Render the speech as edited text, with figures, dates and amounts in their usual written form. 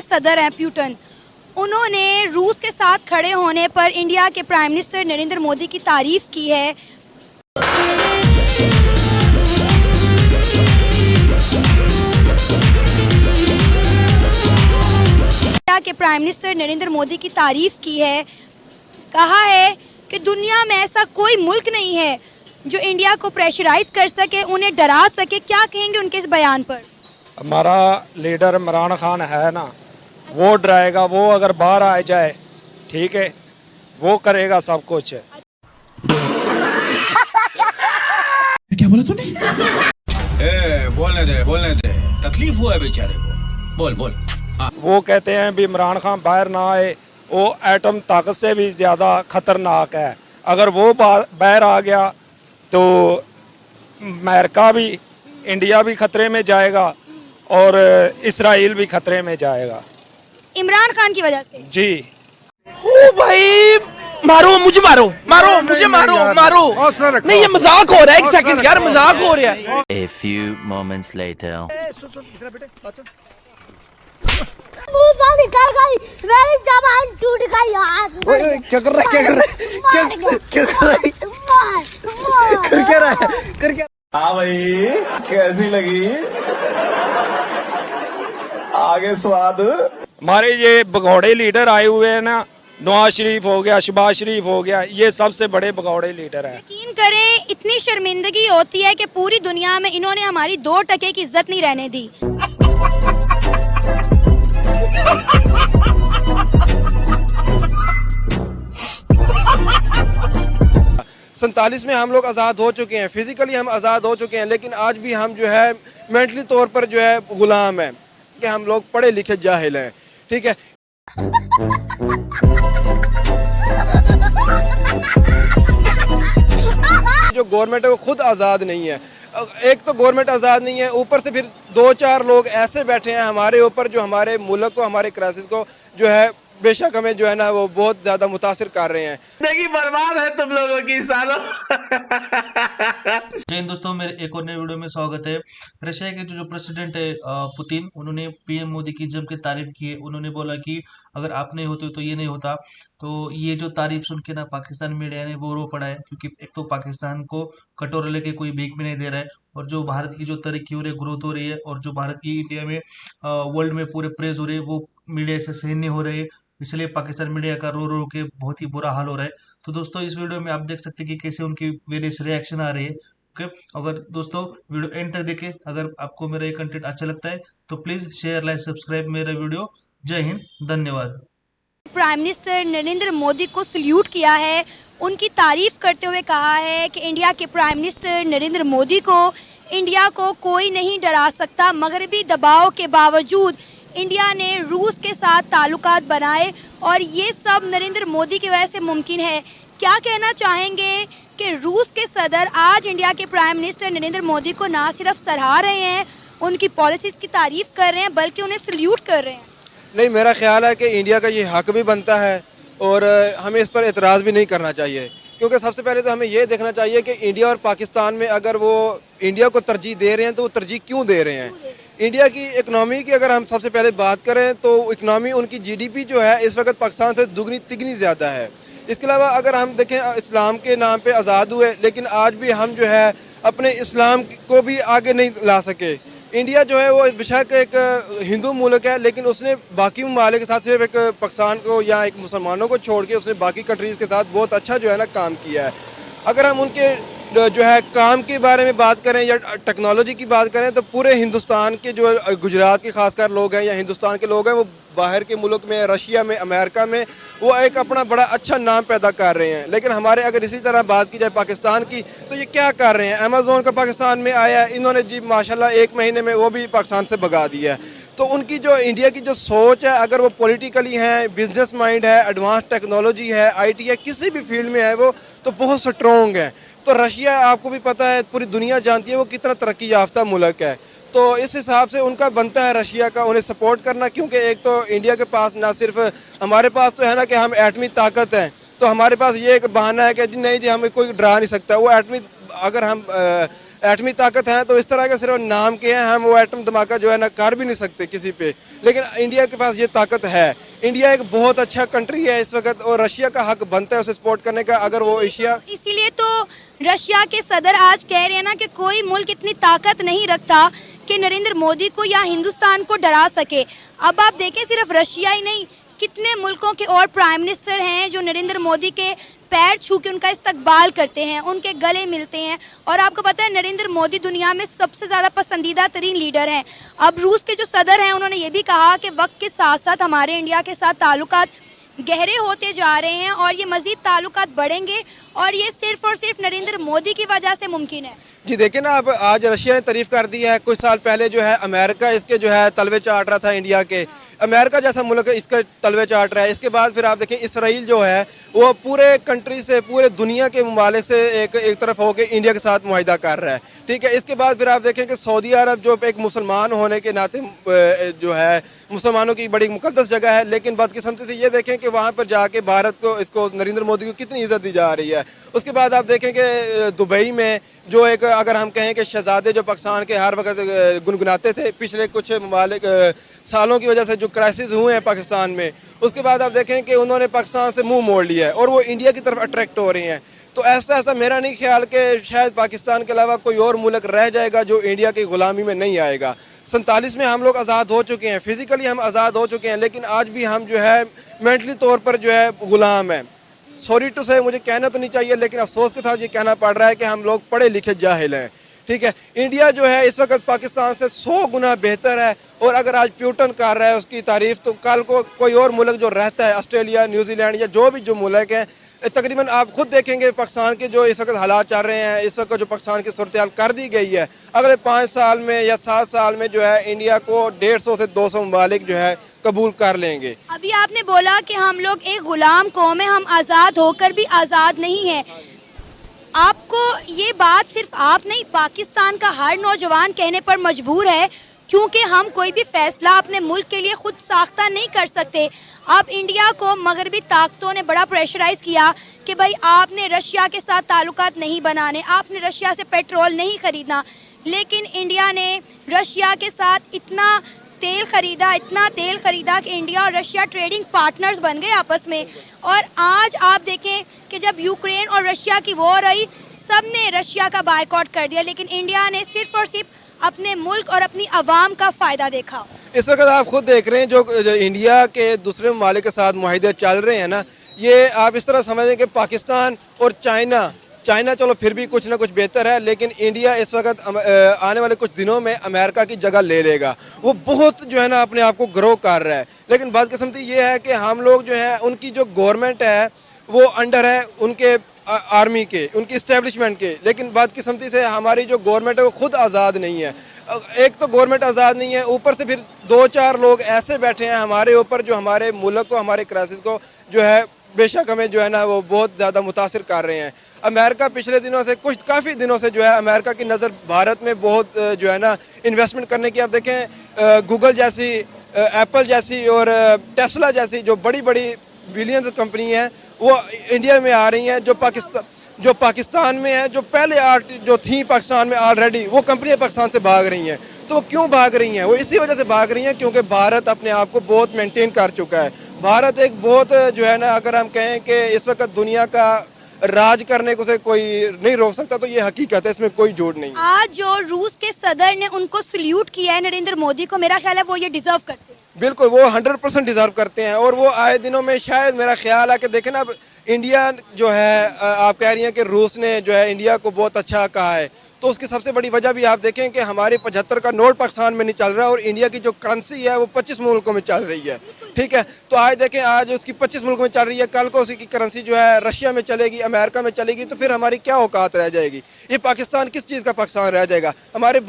सदर हैं प्यूटन, उन्होंने रूस के साथ खड़े होने पर इंडिया के प्राइम मिनिस्टर नरेंद्र मोदी की तारीफ की है। इंडिया के प्राइम मिनिस्टर नरेंद्र मोदी की तारीफ की है, कहा है कि दुनिया में ऐसा कोई मुल्क नहीं है जो इंडिया को प्रेशराइज कर सके, उन्हें डरा सके। क्या कहेंगे उनके इस बयान पर? हमारा लीडर इमरान खान है ना, वो डराएगा, वो अगर बाहर आ जाए, ठीक है, वो करेगा सब कुछ। क्या बोला तूने? बोलने दे, तकलीफ हुआ है बेचारे को, बोल। हाँ। वो कहते हैं भी इमरान खान बाहर ना आए, वो एटम ताकत से भी ज़्यादा खतरनाक है। अगर वो बाहर आ गया तो अमेरिका भी, इंडिया भी खतरे में जाएगा और इसराइल भी खतरे में जाएगा इमरान खान की वजह से। जी। ओ भाई, मारो मुझे, मारो मुझे, मारो। नहीं, ये मजाक हो रहा है। एक सेकंड यार, मजाक हो रहा है। A few moments later. निकल गई, मेरी जबान टूट गई यार। क्या कर रहा है? हाँ भाई, कैसी लगी? आगे स्वाद। हमारे ये भगौड़े लीडर आए हुए हैं ना, नवाज शरीफ हो गया, शहबाज शरीफ हो गया, ये सबसे बड़े भगौड़े लीडर हैं। यकीन करें, इतनी शर्मिंदगी होती है कि पूरी दुनिया में इन्होंने हमारी 2 टके की इज्जत नहीं रहने दी। 47 में हम लोग आज़ाद हो चुके हैं, फिजिकली हम आज़ाद हो चुके हैं, लेकिन आज भी हम जो है मेंटली तौर पर जो है गुलाम हैं कि हम लोग पढ़े लिखे जाहिल हैं, ठीक है। जो गवर्नमेंट है वो खुद आज़ाद नहीं है। एक तो गवर्नमेंट आज़ाद नहीं है, ऊपर से फिर 2-4 लोग ऐसे बैठे हैं हमारे ऊपर जो हमारे मुल्क को, हमारे क्राइसिस को जो है बेशक हमें जो है ना वो बहुत ज्यादा मुतासिर कर रहे हैं। देखिए, बर्बाद है तुम लोगों की सालों। जय हिंद दोस्तों, मेरे एक और नए वीडियो में स्वागत है। रशिया के जो प्रेसिडेंट है पुतिन, उन्होंने पीएम मोदी की जम के तारीफ की है। उन्होंने बोला कि अगर आप नहीं होते तो ये नहीं होता। तो ये जो तारीफ सुन के ना पाकिस्तान मीडिया ने वो रो पड़ा है, क्योंकि एक तो पाकिस्तान को कटोरे लेके कोई भीख भी नहीं दे रहा है, और जो भारत की जो तरक्की हो रही है, ग्रोथ हो रही है, और जो भारत की इंडिया में वर्ल्ड में पूरे प्रेज हो रही है, वो मीडिया से सहन नहीं हो रहे है। इसलिए पाकिस्तान मीडिया का रो रो के बहुत ही बुरा हाल हो रहा है। तो दोस्तों, इस वीडियो में आप देख सकते हैं कि कैसे उनकी वेरियस रिएक्शन आ रही है। ओके, अगर दोस्तों वीडियो एंड तक देखें, अगर आपको मेरा ये कंटेंट अच्छा लगता है तो प्लीज शेयर, लाइक, सब्सक्राइब मेरा वीडियो। जय हिंद, धन्यवाद। प्राइम मिनिस्टर नरेंद्र मोदी को सल्यूट किया है, उनकी तारीफ करते हुए कहा है कि इंडिया के प्राइम मिनिस्टर नरेंद्र मोदी को, इंडिया को कोई नहीं डरा सकता। मगरबी दबाव के बावजूद इंडिया ने रूस के साथ ताल्लुकात बनाए और ये सब नरेंद्र मोदी की वजह से मुमकिन है। क्या कहना चाहेंगे कि रूस के सदर आज इंडिया के प्राइम मिनिस्टर नरेंद्र मोदी को ना सिर्फ सराह रहे हैं, उनकी पॉलिसीज़ की तारीफ कर रहे हैं, बल्कि उन्हें सल्यूट कर रहे हैं। नहीं, मेरा ख्याल है कि इंडिया का ये हक भी बनता है और हमें इस पर एतराज़ भी नहीं करना चाहिए, क्योंकि सबसे पहले तो हमें ये देखना चाहिए कि इंडिया और पाकिस्तान में अगर वो इंडिया को तरजीह दे रहे हैं तो वो तरजीह क्यों दे रहे हैं। इंडिया की इकनॉमी की अगर हम सबसे पहले बात करें तो इकनॉमी, उनकी जीडीपी जो है इस वक्त पाकिस्तान से दुगनी तिगनी ज़्यादा है। इसके अलावा अगर हम देखें, इस्लाम के नाम पे आज़ाद हुए, लेकिन आज भी हम जो है अपने इस्लाम को भी आगे नहीं ला सके। इंडिया जो है वो बेशक एक हिंदू मुल्क है, लेकिन उसने बाकी ममालिक के साथ, सिर्फ एक पाकिस्तान को या एक मुसलमानों को छोड़ के उसने बाकी कंट्रीज़ के साथ बहुत अच्छा जो है ना काम किया है। अगर हम उनके जो है काम के बारे में बात करें या टेक्नोलॉजी की बात करें तो पूरे हिंदुस्तान के जो गुजरात के खासकर लोग हैं या हिंदुस्तान के लोग हैं, वो बाहर के मुल्क में, रशिया में, अमेरिका में वो एक अपना बड़ा अच्छा नाम पैदा कर रहे हैं। लेकिन हमारे अगर इसी तरह बात की जाए पाकिस्तान की, तो ये क्या कर रहे हैं? अमेज़ोन का पाकिस्तान में आया है, इन्होंने जी माशाल्लाह 1 महीने में वो भी पाकिस्तान से भगा दिया है। तो उनकी जो इंडिया की जो सोच है, अगर वो पॉलिटिकली है, बिजनेस माइंड है, एडवांस टेक्नोलॉजी है, IT है, किसी भी फील्ड में है वो तो बहुत स्ट्रॉन्ग है। तो रशिया, आपको भी पता है, पूरी दुनिया जानती है वो कितना तरक्की याफ्ता मुल्क है। तो इस हिसाब से उनका बनता है रशिया का उन्हें सपोर्ट करना, क्योंकि एक तो इंडिया के पास ना सिर्फ हमारे पास तो है ना कि हम एटमी ताकत हैं, तो हमारे पास ये एक बहाना है कि जी नहीं जी हमें कोई डरा नहीं सकता। वो एटमी अगर हम एटमी ताकत है तो इस तरह के सिर्फ नाम के हैं, हम वो एटम धमाका जो है ना कर भी नहीं सकते किसी पे, लेकिन इंडिया के पास ये ताकत है। इंडिया एक बहुत अच्छा कंट्री है इस वक्त और रशिया का हक बनता है उसे सपोर्ट करने का। अगर वो एशिया, इसीलिए तो रशिया के सदर आज कह रहे हैं ना कि कोई मुल्क इतनी ताकत नहीं रखता कि नरेंद्र मोदी को या हिंदुस्तान को डरा सके। अब आप देखें सिर्फ रशिया ही नहीं, कितने मुल्कों के और प्राइम मिनिस्टर हैं जो नरेंद्र मोदी के पैर छू के उनका इस्तकबाल करते हैं, उनके गले मिलते हैं। और आपको पता है नरेंद्र मोदी दुनिया में सबसे ज़्यादा पसंदीदा तरीन लीडर हैं। अब रूस के जो सदर हैं उन्होंने ये भी कहा कि वक्त के साथ साथ हमारे इंडिया के साथ ताल्लुकात गहरे होते जा रहे हैं और ये मज़ीद ताल्लुकात बढ़ेंगे और ये सिर्फ और सिर्फ नरेंद्र मोदी की वजह से मुमकिन है। जी देखिए ना, अब आज रशिया ने तारीफ कर दी है। कुछ साल पहले जो है अमेरिका इसके जो है तलवे चाट रहा था इंडिया के। अमेरिका जैसा मुल्क इसका तलवे चाट रहा है। इसके बाद फिर आप देखें इसराइल जो है वो पूरे कंट्री से, पूरे दुनिया के ममालिक से एक तरफ होकर इंडिया के साथ मुआहिदा कर रहा है। ठीक है, इसके बाद फिर आप देखें कि सऊदी अरब जो एक मुसलमान होने के नाते जो है मुसलमानों की बड़ी मुकद्दस जगह है, लेकिन बदकिस्मती से ये देखें कि वहाँ पर जाके भारत को, इसको नरेंद्र मोदी को कितनी इज्जत दी जा रही है। उसके बाद आप देखें कि दुबई में जो एक, अगर हम कहें कि शहजादे जो पाकिस्तान के हर वक्त गुनगुनाते थे, पिछले कुछ ममालिक सालों की वजह से जो क्राइसिस हुए हैं पाकिस्तान में, उसके बाद आप देखें कि उन्होंने पाकिस्तान से मुंह मोड़ लिया है और वो इंडिया की तरफ अट्रैक्ट हो रहे हैं। तो ऐसा मेरा नहीं ख्याल कि शायद पाकिस्तान के अलावा कोई और मुल्क रह जाएगा जो इंडिया की ग़ुलामी में नहीं आएगा। 47 में हम लोग आज़ाद हो चुके हैं, फिज़िकली हम आज़ाद हो चुके हैं, लेकिन आज भी हम जो है मेंटली तौर पर जो है ग़ुलाम हैं। सॉरी टू से, मुझे कहना तो नहीं चाहिए लेकिन अफसोस के साथ ये कहना पड़ रहा है कि हम लोग पढ़े लिखे जाहिल हैं। ठीक है, इंडिया जो है इस वक्त पाकिस्तान से 100 गुना बेहतर है और अगर आज प्यूटन कर रहा है उसकी तारीफ, तो कल को कोई और मुल्क जो रहता है, ऑस्ट्रेलिया, न्यूजीलैंड या जो भी जो मुल्क हैं, तकरीबन आप खुद देखेंगे पाकिस्तान के जो इस वक्त हालात चल रहे हैं, इस वक्त जो पाकिस्तान की सूरत हाल कर दी गई है, अगले 5 साल में या 7 साल में जो है इंडिया को 150 से 200 ममालिक जो है कबूल कर लेंगे। अभी आपने बोला कि हम लोग एक गुलाम कौम है, हम आज़ाद होकर भी आज़ाद नहीं हैं। आपको ये बात सिर्फ आप नहीं, पाकिस्तान का हर नौजवान कहने पर मजबूर है, क्योंकि हम कोई भी फैसला अपने मुल्क के लिए खुद साख्ता नहीं कर सकते। अब इंडिया को मगरबी ताकतों ने बड़ा प्रेशराइज किया कि भाई आपने रशिया के साथ ताल्लुकात नहीं बनाने, आपने रशिया से पेट्रोल नहीं ख़रीदना, लेकिन इंडिया ने रशिया के साथ इतना तेल ख़रीदा कि इंडिया और रशिया ट्रेडिंग पार्टनर्स बन गए आपस में। और आज आप देखें कि जब यूक्रेन और रशिया की वॉर आई, सब ने रशिया का बायकॉट कर दिया, लेकिन इंडिया ने सिर्फ और सिर्फ अपने मुल्क और अपनी आवाम का फ़ायदा देखा। इस वक्त आप खुद देख रहे हैं जो इंडिया के दूसरे ममालिक के साथ मुआहिदे चल रहे हैं ना, ये आप इस तरह समझें कि पाकिस्तान और चाइना चलो फिर भी कुछ ना कुछ बेहतर है, लेकिन इंडिया इस वक्त आने वाले कुछ दिनों में अमेरिका की जगह ले लेगा। वो बहुत जो है ना अपने आप को ग्रो कर रहा है, लेकिन बदकिस्मती ये है कि हम लोग जो है उनकी जो गवर्नमेंट है वो अंडर है उनके आर्मी के, उनकी इस्टेब्लिशमेंट के, लेकिन बदकिस्मती से हमारी जो गवर्नमेंट है वो खुद आज़ाद नहीं है। एक तो गवर्नमेंट आज़ाद नहीं है, ऊपर से फिर 2-4 लोग ऐसे बैठे हैं हमारे ऊपर जो हमारे मुल्क को, हमारे क्राइसिस को जो है बेशक हमें जो है ना वो बहुत ज़्यादा मुतासिर कर रहे हैं। अमेरिका पिछले दिनों से, काफ़ी दिनों से जो है अमेरिका की नज़र भारत में बहुत जो है ना इन्वेस्टमेंट करने की, आप देखें गूगल जैसी, एप्पल जैसी और टेस्ला जैसी जो बड़ी बड़ी बिलियंस कंपनी हैं वो इंडिया में आ रही हैं, जो पाकिस्तान में है, जो पहले जो थी पाकिस्तान में ऑलरेडी, वो कंपनियां पाकिस्तान से भाग रही हैं। तो वो क्यों भाग रही हैं? वो इसी वजह से भाग रही हैं क्योंकि भारत अपने आप को बहुत मेंटेन कर चुका है। भारत एक बहुत जो है ना, अगर हम कहें कि इस वक्त दुनिया का राज करने को से कोई नहीं रोक सकता, तो ये हकीकत है, इसमें कोई झूठ नहीं। आज जो रूस के सदर ने उनको सल्यूट किया है नरेंद्र मोदी को, मेरा ख्याल है वो ये डिजर्व करते हैं। बिल्कुल, वो 100% डिजर्व करते हैं और वो आए दिनों में शायद मेरा ख्याल है कि देखें ना, अब इंडिया जो है, आप कह रही हैं कि रूस ने जो है इंडिया को बहुत अच्छा कहा है, तो उसकी सबसे बड़ी वजह भी आप देखें कि हमारे 75 का नोट पाकिस्तान में नहीं चल रहा और इंडिया की जो करेंसी है वो 25 मुल्कों में चल रही है। ठीक है, तो आज देखें, आज उसकी 25 मुल्कों में चल रही है, कल को उसकी करेंसी जो है रशिया में चलेगी, अमेरिका में चलेगी, तो फिर हमारी क्या औकात रह जाएगी? ये पाकिस्तान किस चीज़ का पाकिस्तान रह जाएगा? हमारे